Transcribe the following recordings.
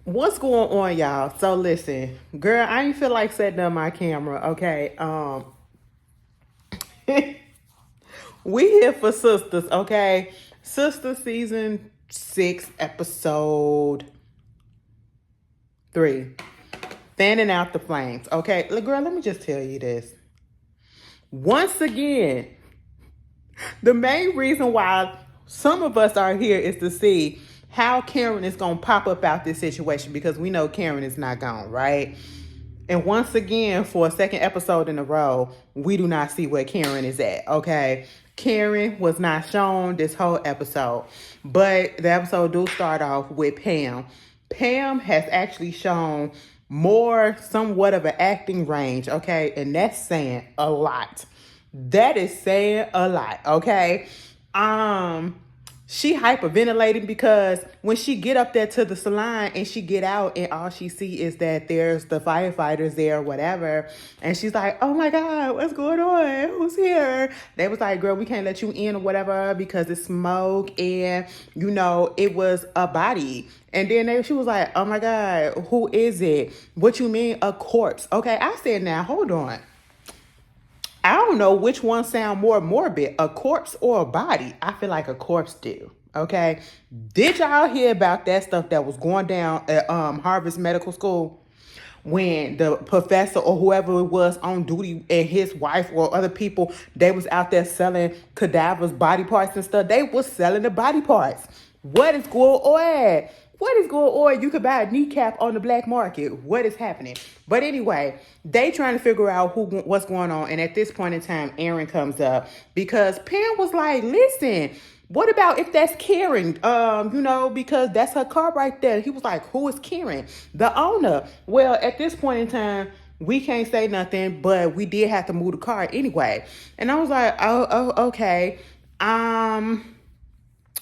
What's going on, y'all? So listen, girl, I ain't feel like setting up my camera. Okay, we here for Sistas. Okay, Sistas season 6, episode 3, fanning out the flames. Okay, look, girl, let me just tell you this. Once again, the main reason why some of us are here is to see how Karen is gonna pop up out this situation because we know Karen is not gone, right? And once again, for a second episode in a row, we do not see where Karen is at, okay? Karen was not shown this whole episode, but the episode do start off with Pam. Pam has actually shown more somewhat of an acting range, okay? And that's saying a lot. That is saying a lot, okay? She hyperventilating because when she get up there to the salon and she get out and all she see is that there's the firefighters there or whatever, and she's like, oh my god, what's going on, who's here? They was like, girl, we can't let you in or whatever because it's smoke and it was a body. And then she was like, oh my god, who is it? What you mean a corpse? Okay, I said, now hold on, I don't know which one sound more morbid, a corpse or a body. I feel like a corpse do. Okay. Did y'all hear about that stuff that was going down at Harvard Medical School when the professor or whoever it was on duty and his wife or other people, they was out there selling cadavers, body parts and stuff. They was selling the body parts. What is going on? What is going on? You could buy a kneecap on the black market. What is happening? But anyway, they trying to figure out what's going on. And at this point in time, Aaron comes up because Pam was like, listen, what about if that's Karen? Because that's her car right there. He was like, who is Karen? The owner. Well, at this point in time, we can't say nothing, but we did have to move the car anyway. And I was like, okay.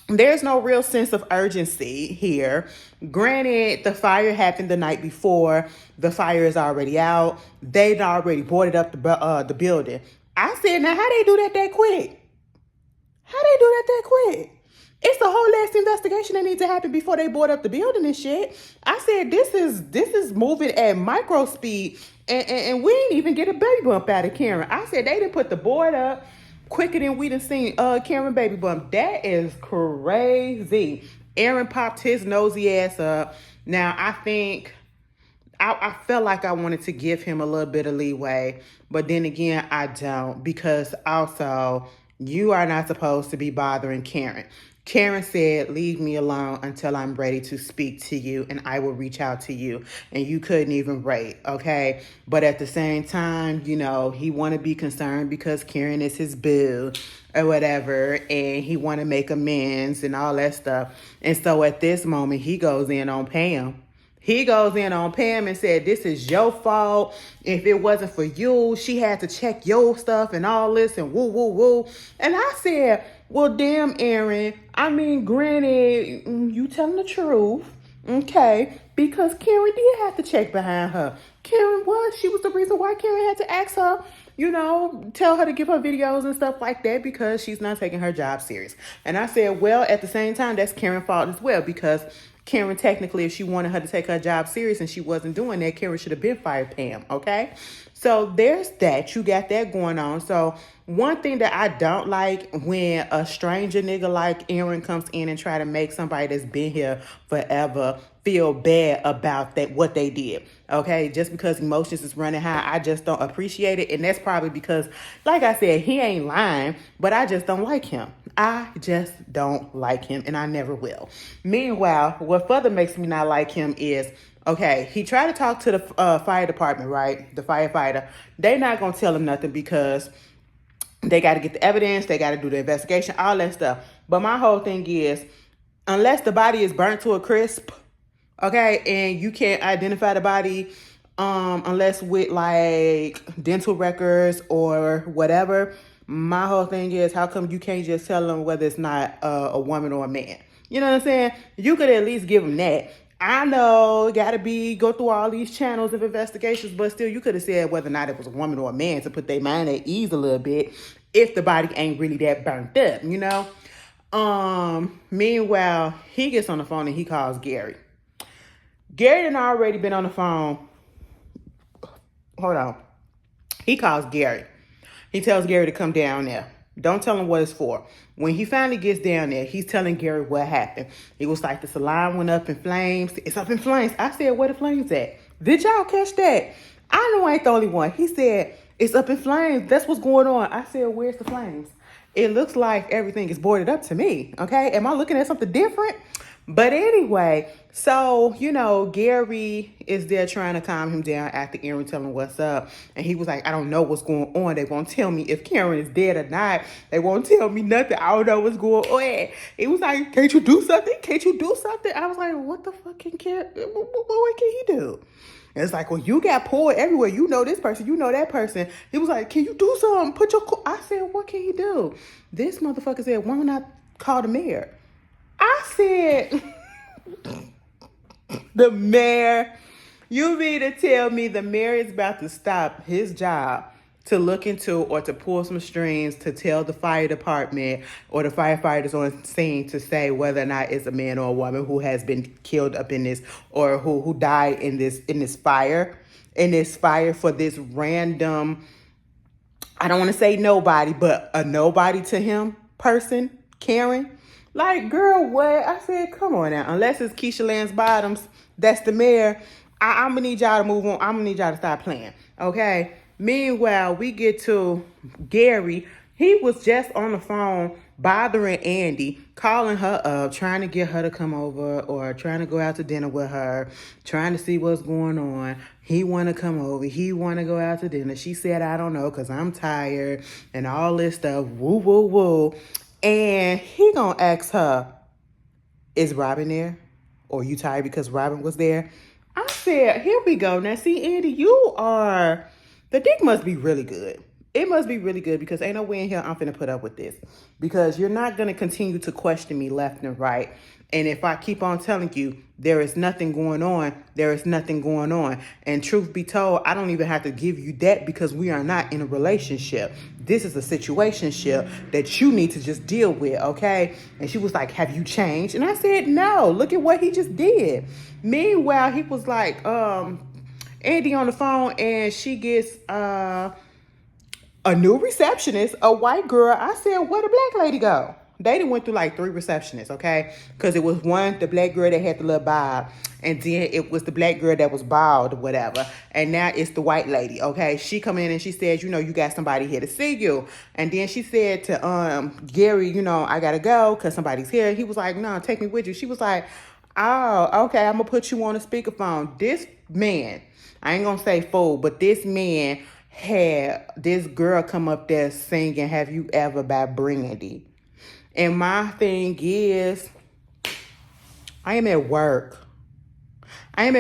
There's no real sense of urgency here. Granted, the fire happened the night before. The fire is already out. They'd already boarded up the building. I said, now how they do that quick? How they do that quick? It's a whole last investigation that needs to happen before they board up the building and shit. I said, this is moving at micro speed, and we ain't even get a baby bump out of Karen. I said they didn't put the board up quicker than we done seen Karen baby bump. That is crazy. Aaron popped his nosy ass up. Now I think I felt like I wanted to give him a little bit of leeway, but then again I don't, because also you are not supposed to be bothering Karen. Karen said, leave me alone until I'm ready to speak to you and I will reach out to you. And you couldn't even wait, okay? But at the same time, he want to be concerned because Karen is his boo or whatever, and he want to make amends and all that stuff. And so at this moment, he goes in on Pam. He goes in on Pam and said, this is your fault. If it wasn't for you, she had to check your stuff and all this and woo, woo, woo. And I said, well, damn, Aaron. I mean, granted, you telling the truth. Okay. Because Karen did have to check behind her. She was the reason why Karen had to ask her, tell her to give her videos and stuff like that because she's not taking her job serious. And I said, well, at the same time, that's Karen's fault as well, because Karen, technically, if she wanted her to take her job serious and she wasn't doing that, Karen should have been fired Pam, okay? So there's that. You got that going on. So one thing that I don't like when a stranger nigga like Aaron comes in and try to make somebody that's been here forever feel bad about what they did, okay? Just because emotions is running high, I just don't appreciate it. And that's probably because, like I said, he ain't lying, but I just don't like him. I just don't like him, and I never will. Meanwhile, what further makes me not like him is, okay, he tried to talk to the fire department, right? The firefighter. They not going to tell him nothing because they got to get the evidence. They got to do the investigation, all that stuff. But my whole thing is, unless the body is burnt to a crisp, okay, and you can't identify the body unless with like dental records or whatever, my whole thing is, how come you can't just tell them whether it's not a woman or a man? You know what I'm saying? You could at least give them that. I know, go through all these channels of investigations, but still, you could have said whether or not it was a woman or a man to put their mind at ease a little bit if the body ain't really that burnt up, Meanwhile, he gets on the phone and he calls Gary. Gary had already been on the phone. Hold on. He calls Gary. He tells Gary to come down there. Don't tell him what it's for. When he finally gets down there, he's telling Gary what happened. He was like, the salon went up in flames. It's up in flames. I said, where the flames at? Did y'all catch that? I know I ain't the only one. He said, it's up in flames. That's what's going on. I said, where's the flames? It looks like everything is boarded up to me. Okay. Am I looking at something different? But anyway, so, Gary is there trying to calm him down after Aaron telling him what's up. And he was like, I don't know what's going on. They won't tell me if Karen is dead or not. They won't tell me nothing. I don't know what's going on. He was like, can't you do something? Can't you do something? I was like, what the fuck can Karen, what can he do? And it's like, well, you got pulled everywhere. You know this person. You know that person. He was like, can you do something? I said, what can he do? This motherfucker said, why not call the mayor? I said, the mayor, you mean to tell me the mayor is about to stop his job to look into or to pull some strings to tell the fire department or the firefighters on scene to say whether or not it's a man or a woman who has been killed up in this or who died in this fire for this random, I don't want to say nobody, but a nobody to him person, Karen. Like, girl, what? I said, come on now. Unless it's Keisha Lance Bottoms, that's the mayor. I'm going to need y'all to move on. I'm going to need y'all to stop playing. Okay? Meanwhile, we get to Gary. He was just on the phone bothering Andy, calling her up, trying to get her to come over or trying to go out to dinner with her, trying to see what's going on. He want to come over. He want to go out to dinner. She said, I don't know because I'm tired and all this stuff. Woo, woo, woo. And he gonna ask her, is Robin there? Or you tired because Robin was there? I said, here we go. Now, see, Andy, the dick must be really good. It must be really good because ain't no way in hell I'm finna put up with this. Because you're not gonna continue to question me left and right. And if I keep on telling you there is nothing going on, there is nothing going on. And truth be told, I don't even have to give you that because we are not in a relationship. This is a situationship that you need to just deal with, okay? And she was like, have you changed? And I said, no, look at what he just did. Meanwhile, he was like, Andy on the phone and she gets a new receptionist, a white girl. I said, where the black lady go? They done went through like 3 receptionists, okay? Because it was one, the black girl that had the little bob, and then it was the black girl that was bald or whatever, and now it's the white lady, okay? She come in and she said, you got somebody here to see you. And then she said to Gary, I gotta go because somebody's here. He was like, no, take me with you. She was like, oh, okay, I'm gonna put you on a speakerphone. This man, I ain't gonna say fool, but this man had this girl come up there singing Have You Ever by Brandy. And my thing is, I am at work. I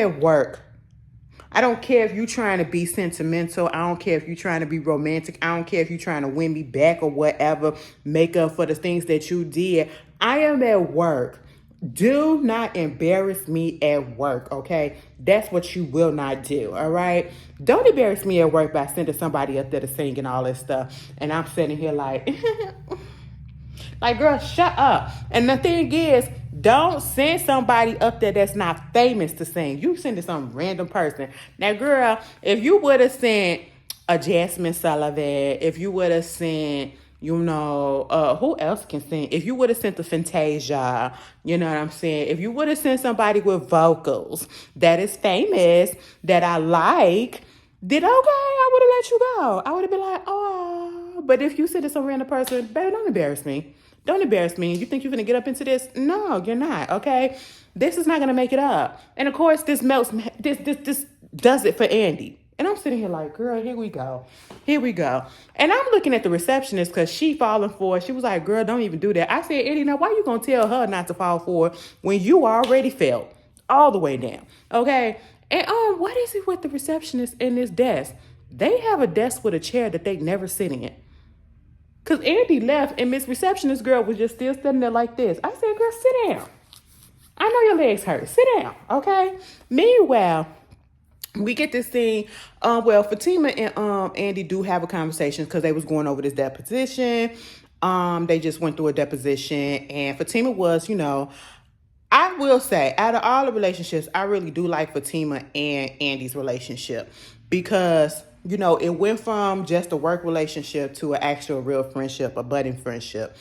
don't care if you're trying to be sentimental. I don't care if you're trying to be romantic. I don't care if you're trying to win me back or whatever, make up for the things that you did. I am at work. Do not embarrass me at work, okay? That's what you will not do, all right? Don't embarrass me at work by sending somebody up there to sing and all that stuff. And I'm sitting here like... Like, girl, shut up. And the thing is, don't send somebody up there that's not famous to sing. You send it some random person. Now, girl, if you would have sent a Jasmine Sullivan, if you would have sent, who else can sing? If you would have sent the Fantasia, you know what I'm saying? If you would have sent somebody with vocals that is famous, that I like, then okay, I would have let you go. I would have been like, oh. But if you send it some random person, baby, don't embarrass me. Don't embarrass me. You think you're going to get up into this? No, you're not, okay? This is not going to make it up. And, of course, this does it for Andy. And I'm sitting here like, girl, here we go. And I'm looking at the receptionist because she falling for it. She was like, girl, don't even do that. I said, Andy, now why you going to tell her not to fall for it when you already fell all the way down, okay? And what is it with the receptionist in this desk? They have a desk with a chair that they never sit in. Because Andy left and Miss Receptionist girl was just still standing there like this. I said, girl, sit down. I know your legs hurt. Sit down, okay? Meanwhile, we get this scene. Fatima and Andy do have a conversation because they was going over this deposition. They just went through a deposition. And Fatima was, I will say, out of all the relationships, I really do like Fatima and Andy's relationship because, it went from just a work relationship to an actual real friendship, a budding friendship.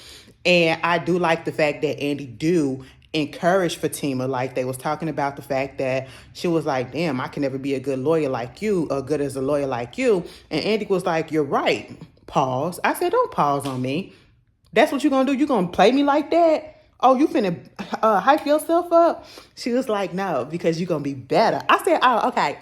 And I do like the fact that Andy do encourage Fatima. Like they was talking about the fact that she was like, damn, I can never be a good lawyer like you or good as a lawyer like you. And Andy was like, you're right. Pause. I said, don't pause on me. That's what you gonna do? You gonna play me like that? Oh, you finna hype yourself up? She was like, no, because you gonna be better. I said, oh, okay.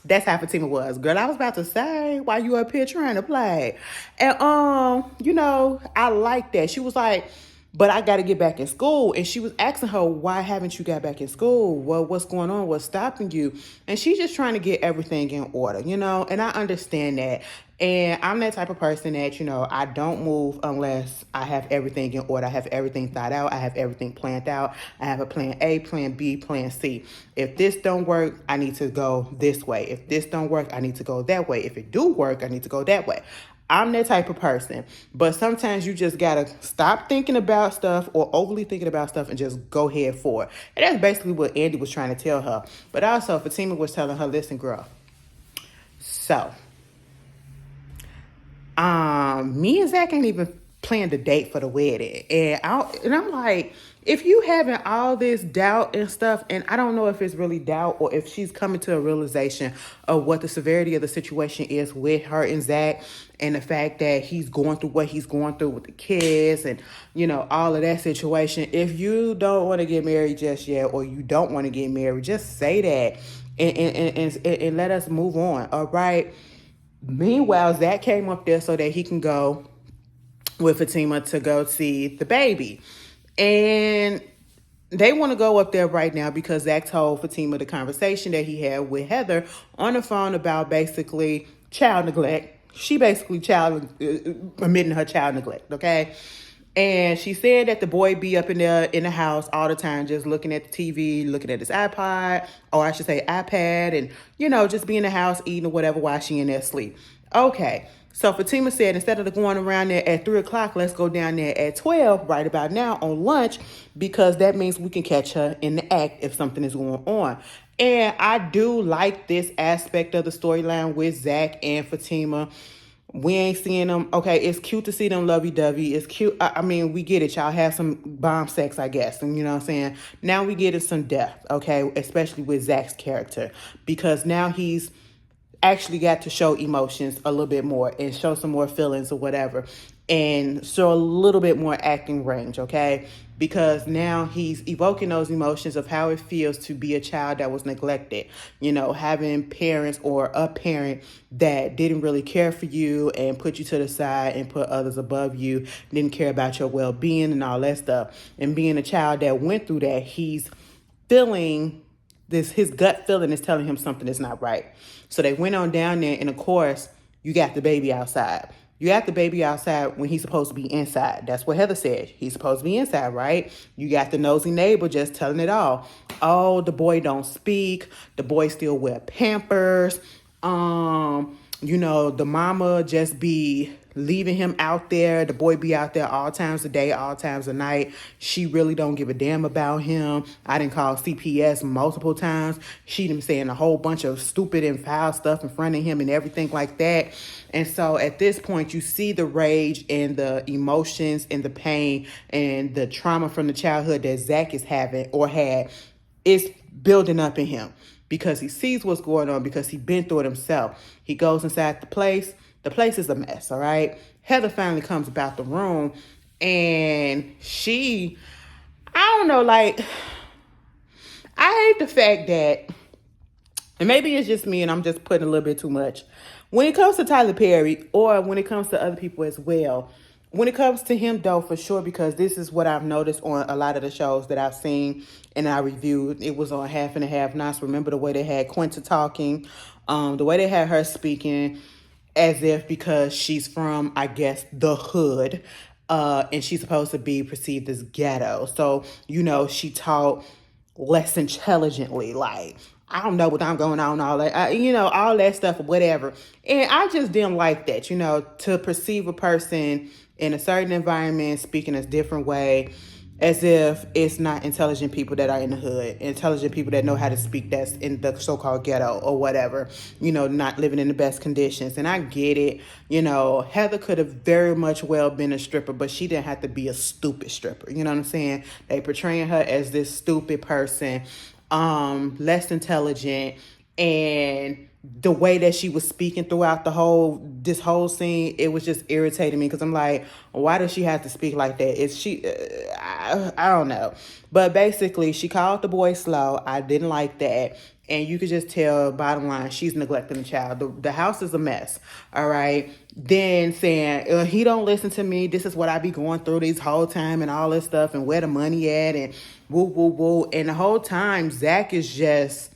That's how Fatima was. Girl, I was about to say, why you up here trying to play? And, I like that. She was like, but I got to get back in school. And she was asking her, why haven't you got back in school? Well, what's going on? What's stopping you? And she's just trying to get everything in order, and I understand that. And I'm that type of person that, I don't move unless I have everything in order. I have everything thought out. I have everything planned out. I have a plan A, plan B, plan C. If this don't work, I need to go this way. If this don't work, I need to go that way. If it do work, I need to go that way. I'm that type of person. But sometimes you just got to stop thinking about stuff or overly thinking about stuff and just go head for it. And that's basically what Andy was trying to tell her. But also, Fatima was telling her, listen, girl. So, me and Zach ain't even planned a date for the wedding. And I'm like, if you having all this doubt and stuff, and I don't know if it's really doubt or if she's coming to a realization of what the severity of the situation is with her and Zach and the fact that he's going through what he's going through with the kids and, all of that situation. If you don't want to get married just yet or you don't want to get married, just say that and let us move on. All right. Meanwhile, Zach came up there so that he can go with Fatima to go see the baby. And they want to go up there right now because Zach told Fatima the conversation that he had with Heather on the phone about basically child neglect. She basically admitting her child neglect, okay? And she said that the boy be up in the house all the time, just looking at the TV, looking at his iPod, or I should say iPad, and, just be in the house eating or whatever while she in there asleep. Okay. So Fatima said, instead of going around there at 3 o'clock, let's go down there at 12, right about now on lunch, because that means we can catch her in the act if something is going on. And I do like this aspect of the storyline with Zach and Fatima. We ain't seeing them. Okay, it's cute to see them lovey-dovey. It's cute. I mean, we get it. Y'all have some bomb sex, I guess. And you know what I'm saying? Now we get it some depth, okay? Especially with Zach's character. Because now he's actually got to show emotions a little bit more and show some more feelings or whatever and show a little bit more acting range, okay? Because now he's evoking those emotions of how it feels to be a child that was neglected, having parents or a parent that didn't really care for you and put you to the side and put others above you, didn't care about your well-being and all that stuff. And being a child that went through that, he's feeling this, his gut feeling is telling him something is not right. So they went on down there, and of course, you got the baby outside. You got the baby outside when he's supposed to be inside. That's what Heather said. He's supposed to be inside, right? You got the nosy neighbor just telling it all. Oh, the boy don't speak. The boy still wear Pampers. The mama just be leaving him out there. The boy be out there all times of day, all times of night. She really don't give a damn about him. I didn't call CPS multiple times. She done saying a whole bunch of stupid and foul stuff in front of him and everything like that. And so at this point, you see the rage and the emotions and the pain and the trauma from the childhood that Zach is having or had. It's building up in him because he sees what's going on, because he's been through it himself. He goes inside the place. The place is a mess, all right? Heather finally comes about the room, and I don't know, I hate the fact that, and maybe it's just me and I'm just putting a little bit too much. When it comes to Tyler Perry, or when it comes to other people as well, when it comes to him, though, for sure, because this is what I've noticed on a lot of the shows that I've seen and I reviewed. It was on Half and a Half Nots. Remember the way they had Quinta talking, the way they had her speaking, as if because she's from, I guess, the hood, and she's supposed to be perceived as ghetto. So, she taught less intelligently, I don't know what I'm going on, all that, all that stuff or whatever. And I just didn't like that, to perceive a person in a certain environment speaking a different way as if it's not intelligent people that are in the hood, intelligent people that know how to speak that's in the so-called ghetto or whatever, not living in the best conditions. And I get it. Heather could have very much well been a stripper, but she didn't have to be a stupid stripper. You know what I'm saying? They portraying her as this stupid person, less intelligent, and the way that she was speaking throughout this whole scene, it was just irritating me because I'm like, why does she have to speak like that? Is she I don't know. But basically, she called the boy slow. I didn't like that. And you could just tell, bottom line, she's neglecting the child. The house is a mess, all right? Then saying, he don't listen to me. This is what I be going through this whole time and all this stuff and where the money at and woo, woo, woo. And the whole time, Zach is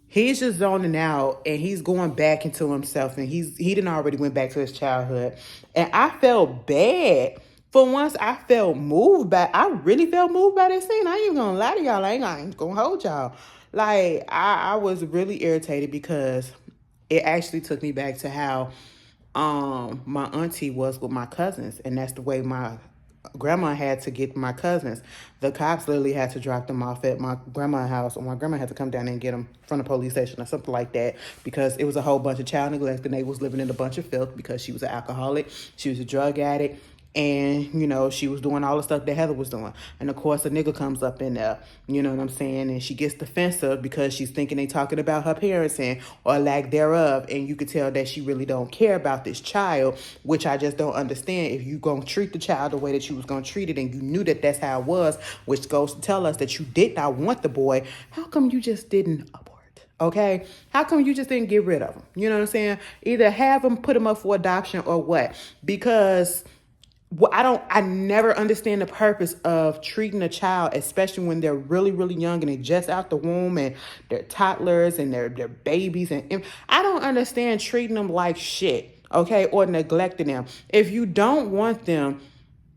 he's just zoning out and he's going back into himself, and he didn't already went back to his childhood. And I felt bad. For once, I really felt moved by this scene. I ain't even gonna lie to y'all. I ain't gonna hold y'all. Like, I was really irritated because it actually took me back to how my auntie was with my cousins, and that's the way my grandma had to get my cousins. The cops literally had to drop them off at my grandma's house, or my grandma had to come down and get them from the police station or something like that, because it was a whole bunch of child neglect and they was living in a bunch of filth because she was an alcoholic, she was a drug addict, and, she was doing all the stuff that Heather was doing. And, of course, a nigga comes up in there, you know what I'm saying? And she gets defensive because she's thinking they talking about her parents or lack thereof. And you could tell that she really don't care about this child, which I just don't understand. If you going to treat the child the way that you was going to treat it and you knew that that's how it was, which goes to tell us that you did not want the boy, how come you just didn't abort? Okay? How come you just didn't get rid of him? You know what I'm saying? Either have him, put him up for adoption or what? Because I never understand the purpose of treating a child, especially when they're really, really young and they're just out the womb and they're toddlers and they're babies. And I don't understand treating them like shit, okay, or neglecting them. If you don't want them,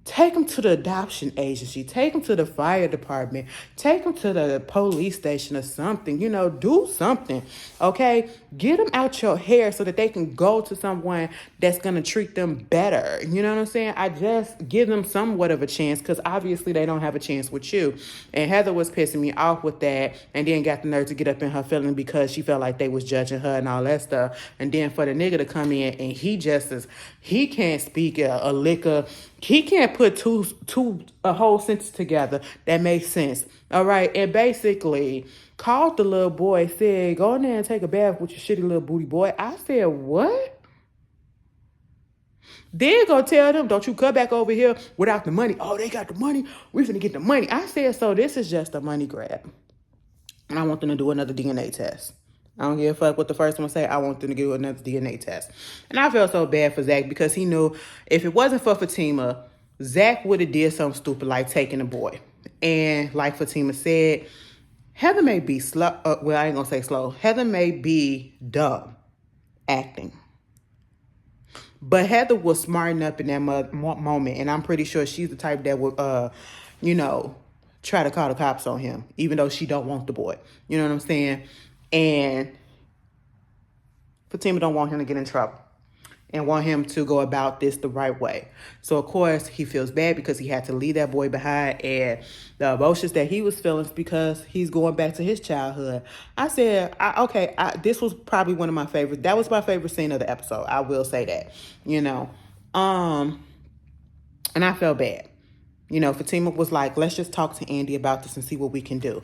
take them to the adoption agency. Take them to the fire department. Take them to the police station or something. Do something, okay? Get them out your hair so that they can go to someone that's going to treat them better. You know what I'm saying? I just give them somewhat of a chance because obviously they don't have a chance with you. And Heather was pissing me off with that, and then got the nerve to get up in her feeling because she felt like they was judging her and all that stuff. And then for the nigga to come in and he can't speak a lick of, he can't put a whole sentence together that makes sense. All right. And basically called the little boy, said, go in there and take a bath with your shitty little booty boy. I said, what? Then go tell them, don't you come back over here without the money. Oh, they got the money. We finna get the money. I said, so this is just a money grab. And I want them to do another DNA test. I don't give a fuck what the first one say. I want them to do another DNA test. And I felt so bad for Zach because he knew if it wasn't for Fatima, Zach would have did something stupid like taking the boy. And like Fatima said, Heather may be slow. Well, I ain't going to say slow. Heather may be dumb acting. But Heather was smarting up in that moment. And I'm pretty sure she's the type that would, try to call the cops on him, even though she don't want the boy. You know what I'm saying? And Fatima don't want him to get in trouble and want him to go about this the right way. So, of course, he feels bad because he had to leave that boy behind, and the emotions that he was feeling because he's going back to his childhood. I said, this was probably one of my favorites. That was my favorite scene of the episode. I will say that, and I felt bad. Fatima was like, let's just talk to Andy about this and see what we can do.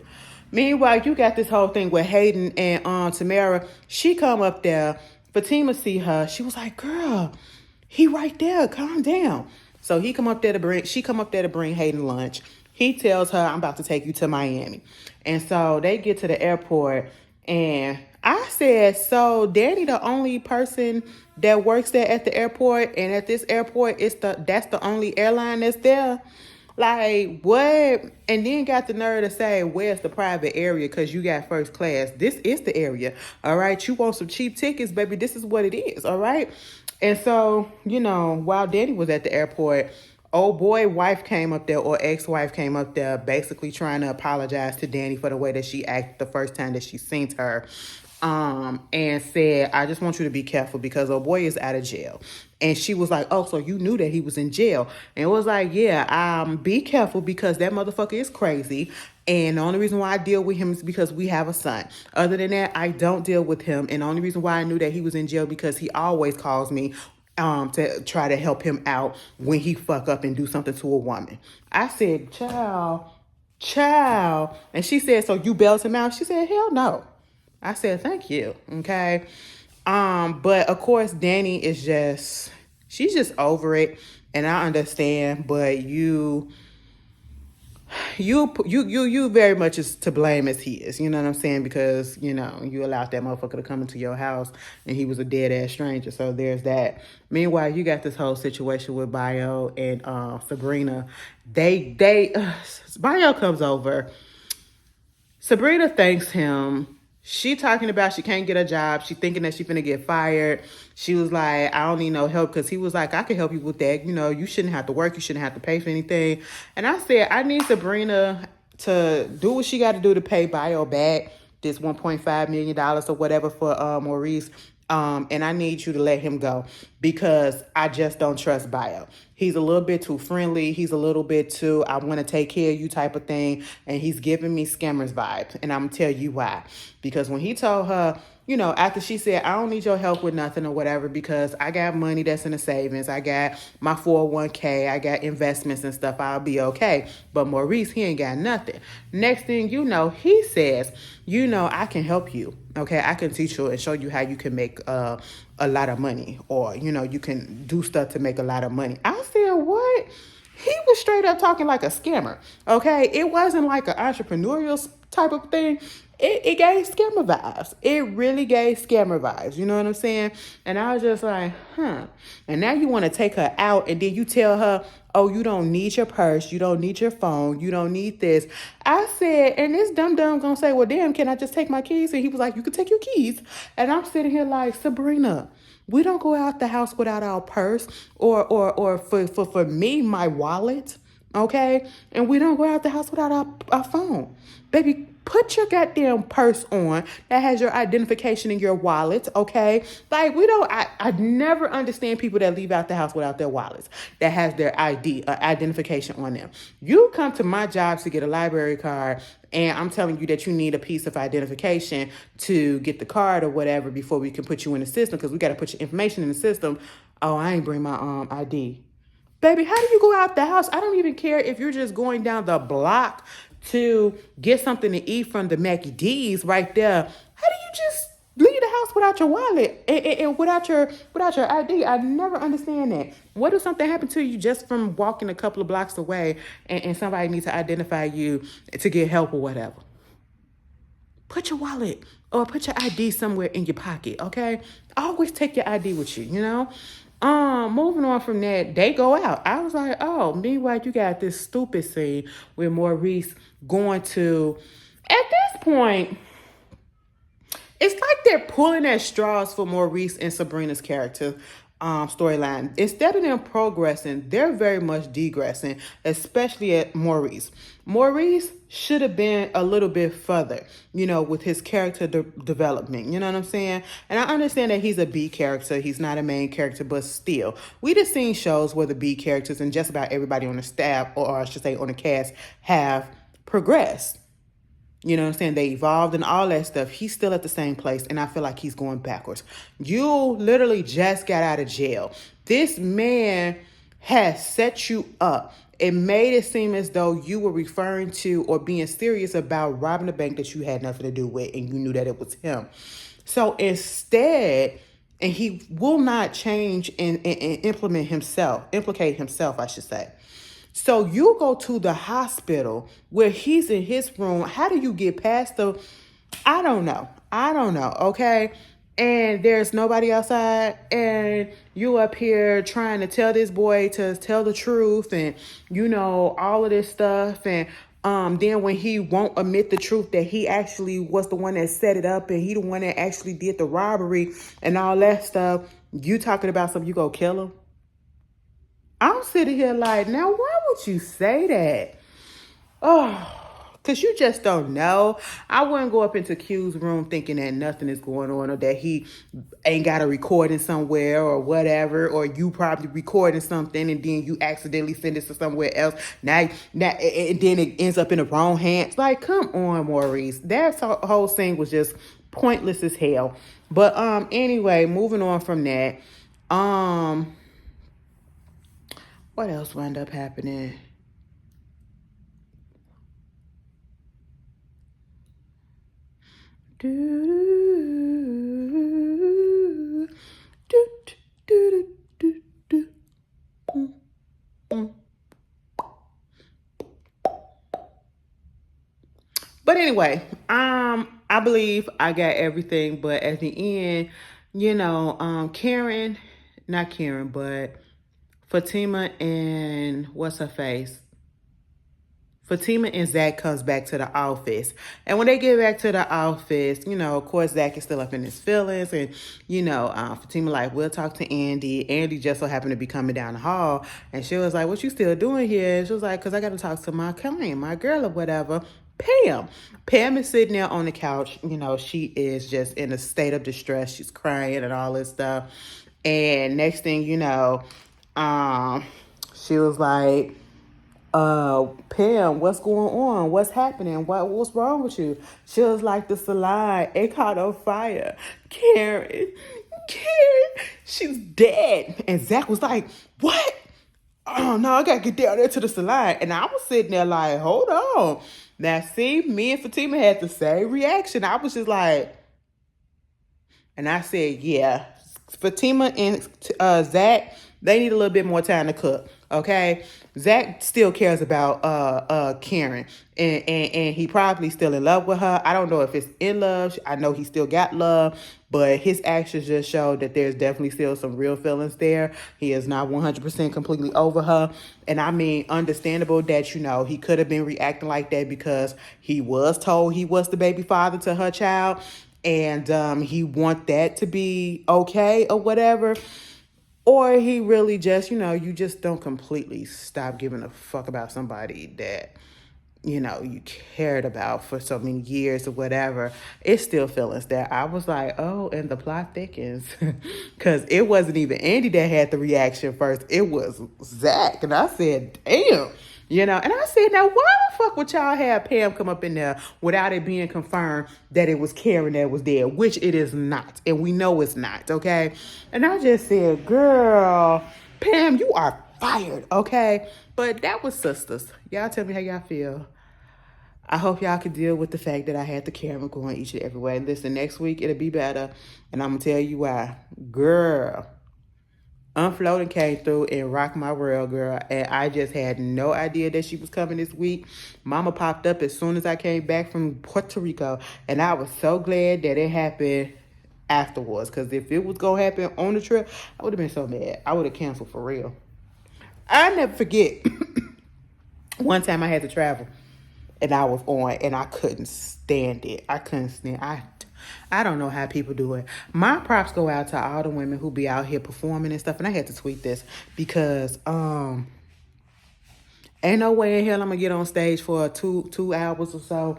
Meanwhile, you got this whole thing with Hayden and Tamara. She come up there. Fatima see her. She was like, girl, he right there. Calm down. So she come up there to bring Hayden lunch. He tells her, I'm about to take you to Miami. And so they get to the airport. And I said, so Danny the only person that works there at the airport? And at this airport, that's the only airline that's there? Like, what? And then got the nerve to say, where's the private area? Because you got first class. This is the area, all right? You want some cheap tickets, baby? This is what it is, all right? And so, while Danny was at the airport, old boy wife came up there, or ex-wife came up there, basically trying to apologize to Danny for the way that she acted the first time that she seen her. and said, I just want you to be careful because our boy is out of jail. And she was like, oh, so you knew that he was in jail? And it was like, yeah, be careful because that motherfucker is crazy. And the only reason why I deal with him is because we have a son. Other than that, I don't deal with him. And the only reason why I knew that he was in jail because he always calls me to try to help him out when he fuck up and do something to a woman. I said, child. And she said, so you bailed him out? She said, hell no. I said, thank you. Okay. But of course, Danny is she's just over it. And I understand, but you very much is to blame as he is. You know what I'm saying? Because, you allowed that motherfucker to come into your house and he was a dead ass stranger. So there's that. Meanwhile, you got this whole situation with Bio and Sabrina. Bio comes over. Sabrina thanks him. She talking about she can't get a job. She thinking that she finna get fired. She was like, I don't need no help because he was like, I can help you with that. You shouldn't have to work. You shouldn't have to pay for anything. And I said, I need Sabrina to do what she got to do to pay Bio back this $1.5 million or whatever for Maurice. And I need you to let him go because I just don't trust Bio. He's a little bit too friendly. He's a little bit too, I want to take care of you type of thing. And he's giving me scammers vibes. And I'm going to tell you why. Because when he told her, after she said, I don't need your help with nothing or whatever because I got money that's in the savings. I got my 401k. I got investments and stuff. I'll be okay. But Maurice, he ain't got nothing. Next thing you know, he says, I can help you. Okay, I can teach you and show you how you can make a lot of money or, you can do stuff to make a lot of money. I said, what? He was straight up talking like a scammer. Okay, it wasn't like an entrepreneurial type of thing. It gave scammer vibes. It really gave scammer vibes. You know what I'm saying? And I was just like, And now you want to take her out and then you tell her, oh, you don't need your purse. You don't need your phone. You don't need this. I said, and this dumb gonna say, well, damn, can I just take my keys? And he was like, you can take your keys. And I'm sitting here like, Sabrina, we don't go out the house without our purse or for me, my wallet. Okay? And we don't go out the house without our phone. Baby, put your goddamn purse on that has your identification in your wallet, okay? Like, I never understand people that leave out the house without their wallets that has their ID, identification on them. You come to my job to get a library card and I'm telling you that you need a piece of identification to get the card or whatever before we can put you in the system because we got to put your information in the system. Oh, I ain't bring my ID. Baby, how do you go out the house? I don't even care if you're just going down the block to get something to eat from the Mackie D's right there. How do you just leave the house without your wallet and without your ID? I never understand that. What if something happened to you just from walking a couple of blocks away and somebody needs to identify you to get help or whatever? Put your wallet or put your ID somewhere in your pocket, okay? Always take your ID with you, Moving on from that, they go out. I was like, oh, meanwhile, you got this stupid scene with Maurice going to, at this point, it's like they're pulling at straws for Maurice and Sabrina's character storyline. Instead of them progressing, they're very much degressing, especially at Maurice. Maurice should have been a little bit further, with his character development. You know what I'm saying? And I understand that he's a B character. He's not a main character, but still, we just seen shows where the B characters and just about everybody on the staff, or I should say on the cast, have progressed. You know what I'm saying? They evolved and all that stuff. He's still at the same place, and I feel like he's going backwards. You literally just got out of jail. This man has set you up. It made it seem as though you were referring to or being serious about robbing a bank that you had nothing to do with, and you knew that it was him. So instead, and he will not change and implicate himself, I should say. So you go to the hospital where he's in his room. How do you get past I don't know, okay? And there's nobody outside, and you up here trying to tell this boy to tell the truth and, all of this stuff. And then when he won't admit the truth that he actually was the one that set it up and he the one that actually did the robbery and all that stuff, you talking about something, you go kill him? I'm sitting here like, now why would you say that? Oh, Because you just don't know. I wouldn't go up into Q's room thinking that nothing is going on or that he ain't got a recording somewhere or whatever, or you probably recording something and then you accidentally send it to somewhere else. Now, and then it ends up in the wrong hands. Like, come on, Maurice. That whole thing was just pointless as hell. But anyway, moving on from that. What else wound up happening? But anyway, I believe I got everything, but at the end, not Karen, but Fatima and what's her face? Fatima and Zach comes back to the office. And when they get back to the office, of course, Zach is still up in his feelings. And, Fatima like, we'll talk to Andy. Andy just so happened to be coming down the hall. And she was like, what you still doing here? And she was like, because I got to talk to my client, my girl or whatever. Pam. Pam is sitting there on the couch. She is just in a state of distress. She's crying and all this stuff. And next thing you know, she was like, Pam, what's going on? What's happening? What's wrong with you? She was like, the salon, it caught on fire. Karen, she's dead. And Zach was like, what? Oh no, I gotta get down there to the salon. And I was sitting there like, hold on. Now see, me and Fatima had the same reaction. I was just like, and I said, yeah, Fatima and Zach, they need a little bit more time to cook. Okay, Zach still cares about Karen, and he probably still in love with her. I don't know if it's in love. I know he still got love, but his actions just show that there's definitely still some real feelings there. He is not 100% completely over her, and I mean, understandable that he could have been reacting like that because he was told he was the baby father to her child, and he want that to be okay or whatever. Or he really just, you just don't completely stop giving a fuck about somebody that, you cared about for so many years or whatever. It's still feelings there. I was like, oh, and the plot thickens. Because it wasn't even Andy that had the reaction first. It was Zach. And I said, damn. And I said, now why the fuck would y'all have Pam come up in there without it being confirmed that it was Karen that was there, which it is not. And we know it's not, okay? And I just said, girl, Pam, you are fired, okay? But that was Sistas. Y'all tell me how y'all feel. I hope y'all can deal with the fact that I had the camera going each and every way. Listen, next week it'll be better. And I'm going to tell you why. Girl, Unfloating came through and rocked my world, girl. And I just had no idea that she was coming this week. Mama popped up as soon as I came back from Puerto Rico. And I was so glad that it happened afterwards. Because if it was going to happen on the trip, I would have been so mad. I would have canceled for real. I never forget. One time I had to travel. And I was on. And I couldn't stand it. I don't know how people do it. My props go out to all the women who be out here performing and stuff. And I had to tweet this because ain't no way in hell I'm gonna get on stage for two hours or so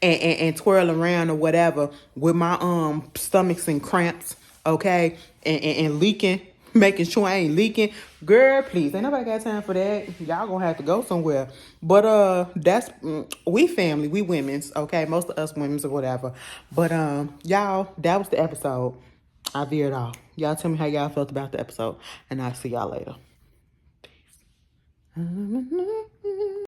and twirl around or whatever with my stomachs and cramps, okay, and leaking, making sure I ain't leaking. Girl, please, ain't nobody got time for that. Y'all gonna have to go somewhere. But that's we family, we women's, okay, most of us women's or whatever. But y'all, that was the episode. I veered off. Y'all tell me how y'all felt about the episode, and I'll see y'all later. Peace.